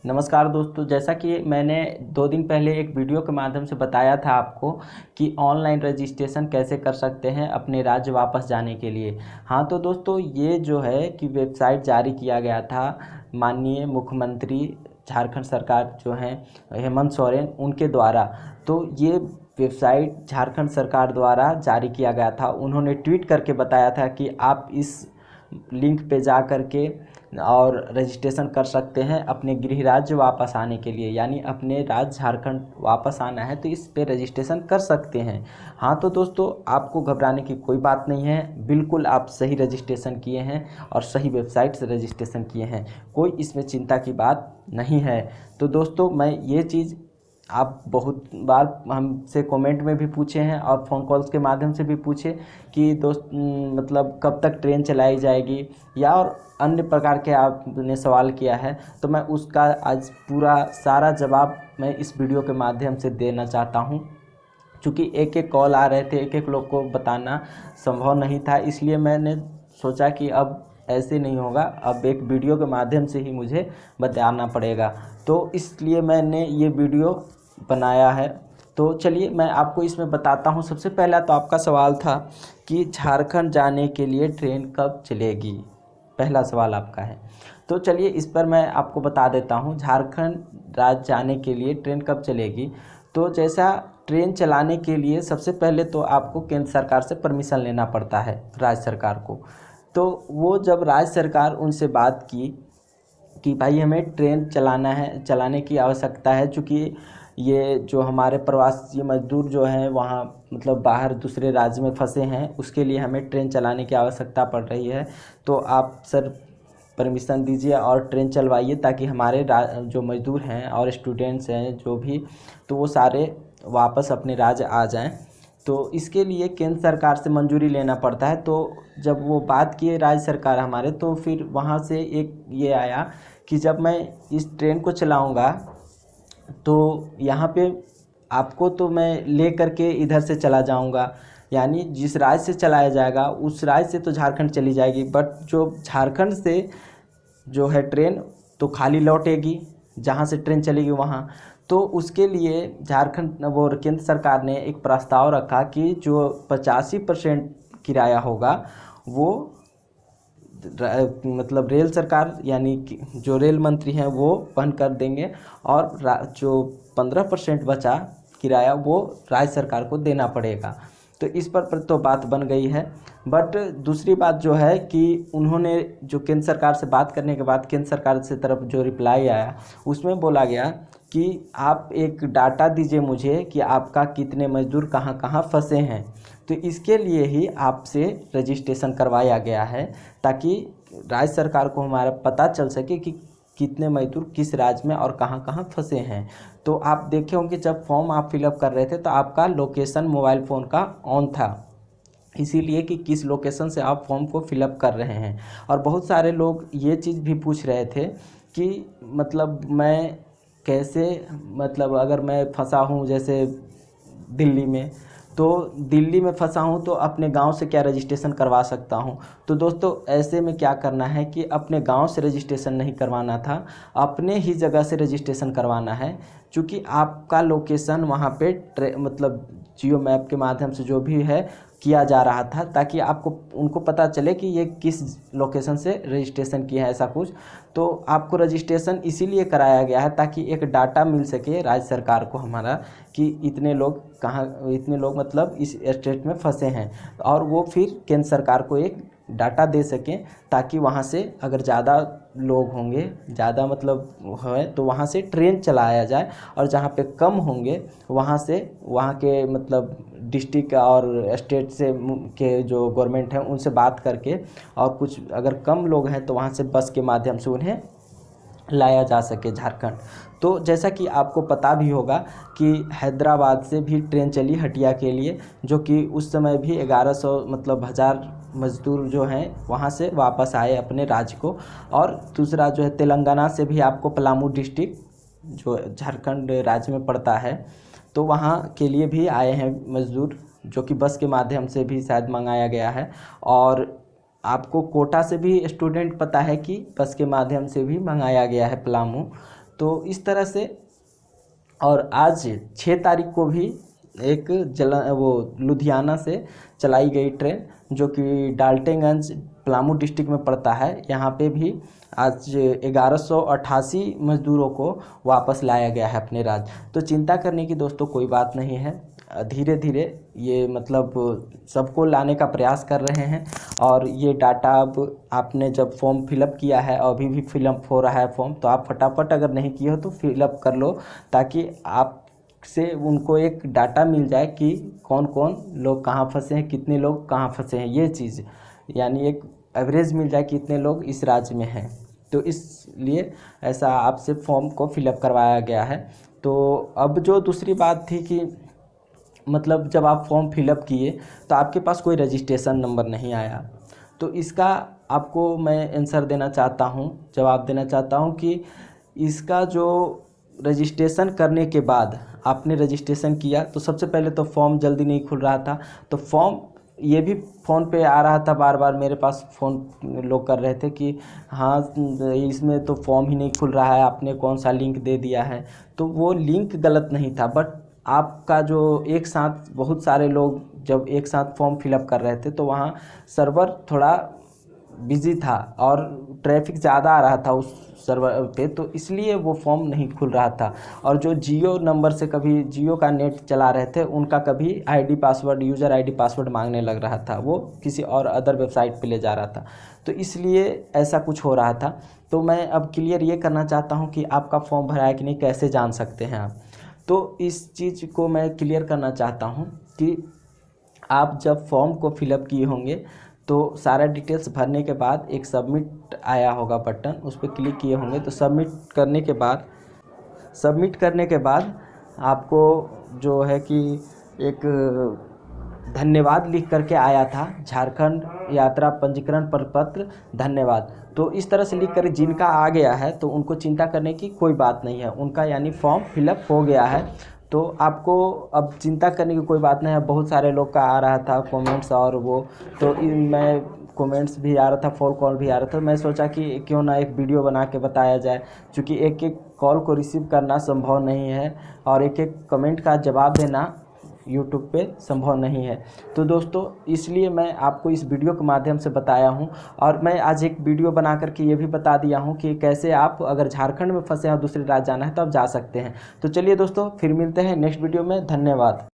नमस्कार दोस्तों, जैसा कि मैंने 2 दिन पहले एक वीडियो के माध्यम से बताया था आपको कि ऑनलाइन रजिस्ट्रेशन कैसे कर सकते हैं अपने राज्य वापस जाने के लिए। हाँ तो दोस्तों, ये जो है कि वेबसाइट जारी किया गया था माननीय मुख्यमंत्री झारखंड सरकार जो हैं हेमंत सोरेन उनके द्वारा। तो ये वेबसाइट झारखंड सरकार द्वारा जारी किया गया था। उन्होंने ट्वीट करके बताया था कि आप इस लिंक पे जा करके और रजिस्ट्रेशन कर सकते हैं अपने गृह राज्य वापस आने के लिए, यानी अपने राज्य झारखंड वापस आना है तो इस पे रजिस्ट्रेशन कर सकते हैं। हाँ तो दोस्तों, आपको घबराने की कोई बात नहीं है, बिल्कुल आप सही रजिस्ट्रेशन किए हैं और सही वेबसाइट से रजिस्ट्रेशन किए हैं, कोई इसमें चिंता की बात नहीं है। तो दोस्तों, मैं ये चीज़ आप बहुत बार हमसे कमेंट में भी पूछे हैं और फ़ोन कॉल्स के माध्यम से भी पूछे कि दोस्त मतलब कब तक ट्रेन चलाई जाएगी या और अन्य प्रकार के आपने सवाल किया है। तो मैं उसका आज पूरा सारा जवाब मैं इस वीडियो के माध्यम से देना चाहता हूं। चूँकि एक एक कॉल आ रहे थे, एक एक लोग को बताना संभव नहीं था, इसलिए मैंने सोचा कि अब ऐसे नहीं होगा, अब एक वीडियो के माध्यम से ही मुझे बताना पड़ेगा। तो इसलिए मैंने ये वीडियो बनाया है। तो चलिए मैं आपको इसमें बताता हूँ। सबसे पहला तो आपका सवाल था कि झारखंड जाने के लिए ट्रेन कब चलेगी, पहला सवाल आपका है। तो चलिए इस पर मैं आपको बता देता हूँ, झारखंड राज्य जाने के लिए ट्रेन कब चलेगी। तो जैसा ट्रेन चलाने के लिए सबसे पहले तो आपको केंद्र सरकार से परमिशन लेना पड़ता है, राज्य सरकार को। तो वो जब राज्य सरकार उनसे बात की कि भाई हमें ट्रेन चलाना है, चलाने की आवश्यकता है, चूँकि ये जो हमारे प्रवासी मजदूर जो हैं वहाँ मतलब बाहर दूसरे राज्य में फंसे हैं, उसके लिए हमें ट्रेन चलाने की आवश्यकता पड़ रही है। तो आप सर परमिशन दीजिए और ट्रेन चलवाइए ताकि हमारे जो मजदूर हैं और स्टूडेंट्स हैं जो भी, तो वो सारे वापस अपने राज्य आ जाएं। तो इसके लिए केंद्र सरकार से मंजूरी लेना पड़ता है। तो जब वो बात किए राज्य सरकार हमारे, तो फिर वहाँ से एक ये आया कि जब मैं इस ट्रेन को चलाऊँगा तो यहाँ पे आपको तो मैं ले करके इधर से चला जाऊँगा, यानी जिस राज्य से चलाया जाएगा उस राज्य से तो झारखंड चली जाएगी, बट जो झारखंड से जो है ट्रेन तो खाली लौटेगी, जहाँ से ट्रेन चलेगी वहाँ। तो उसके लिए झारखंड वो केंद्र सरकार ने एक प्रस्ताव रखा कि जो 85% किराया होगा वो मतलब रेल सरकार यानी कि जो रेल मंत्री हैं वो वहन कर देंगे, और जो 15% बचा किराया वो राज्य सरकार को देना पड़ेगा। तो इस पर तो बात बन गई है। बट दूसरी बात जो है कि उन्होंने जो केंद्र सरकार से बात करने के बाद केंद्र सरकार से तरफ जो रिप्लाई आया उसमें बोला गया कि आप एक डाटा दीजिए मुझे कि आपका कितने मजदूर कहाँ कहाँ फंसे हैं। तो इसके लिए ही आपसे रजिस्ट्रेशन करवाया गया है, ताकि राज्य सरकार को हमारा पता चल सके कि कितने मजदूर किस राज्य में और कहाँ कहाँ फंसे हैं। तो आप देखे होंगे जब फॉर्म आप फिलअप कर रहे थे तो आपका लोकेशन मोबाइल फ़ोन का ऑन था, इसीलिए कि किस लोकेशन से आप फॉर्म को फिलअप कर रहे हैं। और बहुत सारे लोग ये चीज़ भी पूछ रहे थे कि मतलब मैं कैसे, मतलब अगर मैं फंसा हूँ जैसे दिल्ली में, तो दिल्ली में फंसा हूँ तो अपने गांव से क्या रजिस्ट्रेशन करवा सकता हूँ। तो दोस्तों, ऐसे में क्या करना है कि अपने गांव से रजिस्ट्रेशन नहीं करवाना था, अपने ही जगह से रजिस्ट्रेशन करवाना है। क्योंकि आपका लोकेशन वहाँ पे मतलब जियो मैप के माध्यम से जो भी है किया जा रहा था, ताकि आपको उनको पता चले कि ये किस लोकेशन से रजिस्ट्रेशन किया है, ऐसा कुछ। तो आपको रजिस्ट्रेशन इसीलिए कराया गया है ताकि एक डाटा मिल सके राज्य सरकार को हमारा कि इतने लोग कहाँ, इतने लोग मतलब इस स्टेट में फंसे हैं, और वो फिर केंद्र सरकार को एक डाटा दे सकें, ताकि वहाँ से अगर ज़्यादा लोग होंगे, ज़्यादा मतलब है तो वहाँ से ट्रेन चलाया जाए, और जहाँ पे कम होंगे वहाँ से वहाँ के मतलब डिस्ट्रिक्ट और स्टेट से के जो गवर्नमेंट हैं उनसे बात करके, और कुछ अगर कम लोग हैं तो वहाँ से बस के माध्यम से उन्हें लाया जा सके झारखंड। तो जैसा कि आपको पता भी होगा कि हैदराबाद से भी ट्रेन चली हटिया के लिए, जो कि उस समय भी 1100 मतलब 1000 मज़दूर जो हैं वहाँ से वापस आए अपने राज्य को। और दूसरा जो है तेलंगाना से भी आपको पलामू डिस्ट्रिक्ट जो झारखंड राज्य में पड़ता है, तो वहाँ के लिए भी आए हैं मज़दूर, जो कि बस के माध्यम से भी शायद मंगाया गया है। और आपको कोटा से भी स्टूडेंट पता है कि बस के माध्यम से भी मंगाया गया है पलामू। तो इस तरह से। और आज 6 तारीख को भी एक लुधियाना से चलाई गई ट्रेन जो कि डाल्टनगंज पलामू डिस्ट्रिक्ट में पड़ता है, यहाँ पे भी आज 1188 मजदूरों को वापस लाया गया है अपने राज्य। तो चिंता करने की दोस्तों कोई बात नहीं है, धीरे धीरे ये मतलब सबको लाने का प्रयास कर रहे हैं। और ये डाटा अब आपने जब फॉर्म फिलअप किया है, अभी भी फिलअप हो रहा है फॉर्म, तो आप फटाफट अगर नहीं किए हो तो फिलअप कर लो, ताकि आप से उनको एक डाटा मिल जाए कि कौन कौन लोग कहाँ फंसे हैं, कितने लोग कहाँ फंसे हैं, ये चीज़ यानी एक एवरेज मिल जाए कि कितने लोग इस राज्य में हैं। तो इसलिए ऐसा आपसे फॉर्म को फिलअप करवाया गया है। तो अब जो दूसरी बात थी कि मतलब जब आप फॉर्म फिलअप किए तो आपके पास कोई रजिस्ट्रेशन नंबर नहीं आया, तो इसका आपको मैं आंसर देना चाहता हूँ, जवाब देना चाहता हूँ कि इसका जो रजिस्ट्रेशन करने के बाद आपने रजिस्ट्रेशन किया तो सबसे पहले तो फॉर्म जल्दी नहीं खुल रहा था। तो फॉर्म ये भी फ़ोन पे आ रहा था, बार बार मेरे पास फ़ोन लोग कर रहे थे कि हाँ इसमें तो फॉर्म ही नहीं खुल रहा है, आपने कौन सा लिंक दे दिया है। तो वो लिंक गलत नहीं था, बट आपका जो एक साथ बहुत सारे लोग जब एक साथ फॉर्म फिलअप कर रहे थे तो वहाँ सर्वर थोड़ा बिजी था और ट्रैफिक ज़्यादा आ रहा था उस सर्वर पे, तो इसलिए वो फॉर्म नहीं खुल रहा था। और जो जियो नंबर से कभी जियो का नेट चला रहे थे उनका कभी ID password, user ID password मांगने लग रहा था, वो किसी और अदर वेबसाइट पे ले जा रहा था, तो इसलिए ऐसा कुछ हो रहा था। तो मैं अब क्लियर ये करना चाहता हूँ कि आपका फॉर्म भरा है कि नहीं, कैसे जान सकते हैं आप। तो इस चीज़ को मैं क्लियर करना चाहता हूँ कि आप जब फॉर्म को फिलअप किए होंगे तो सारा डिटेल्स भरने के बाद एक सबमिट आया होगा बटन, उस पर क्लिक किए होंगे। तो सबमिट करने के बाद आपको जो है कि एक धन्यवाद लिख करके आया था, झारखंड यात्रा पंजीकरण प्रपत्र धन्यवाद। तो इस तरह से लिख कर जिनका आ गया है तो उनको चिंता करने की कोई बात नहीं है, उनका यानी फॉर्म फिलअप हो गया है। तो आपको अब चिंता करने की कोई बात नहीं है। बहुत सारे लोग का आ रहा था कमेंट्स और वो, तो मैं कमेंट्स भी आ रहा था, फ़ोन कॉल भी आ रहा था, मैं सोचा कि क्यों ना एक वीडियो बना के बताया जाए, क्योंकि एक एक कॉल को रिसीव करना संभव नहीं है और एक एक कमेंट का जवाब देना यूट्यूब पे संभव नहीं है। तो दोस्तों इसलिए मैं आपको इस वीडियो के माध्यम से बताया हूँ। और मैं आज एक वीडियो बना करके ये भी बता दिया हूँ कि कैसे आप अगर झारखंड में फंसे हैं और दूसरे राज्य जाना है तो आप जा सकते हैं। तो चलिए दोस्तों फिर मिलते हैं नेक्स्ट वीडियो में, धन्यवाद।